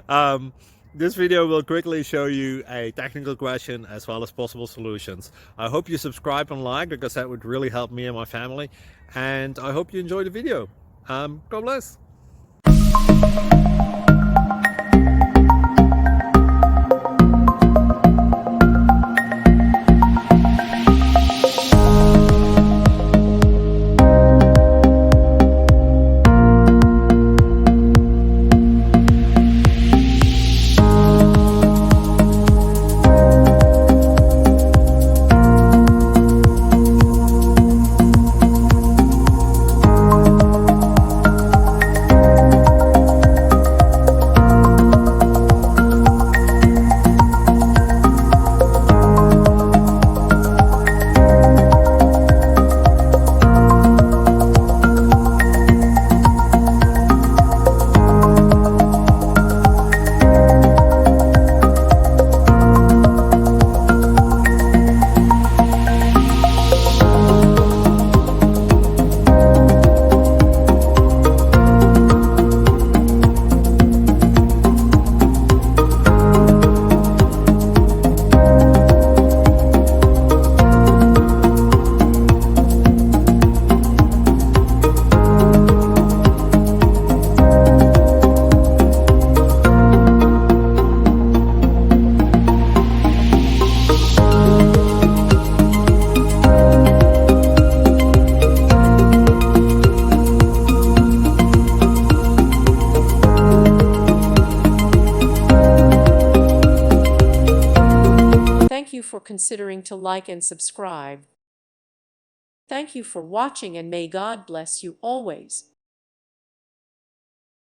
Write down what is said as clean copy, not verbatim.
um, this video will quickly show you a technical question as well as possible solutions. I hope you subscribe and like, because that would really help me and my family. And I hope you enjoy the video. God bless. Thank you for considering to like and subscribe. Thank you for watching, and may God bless you always.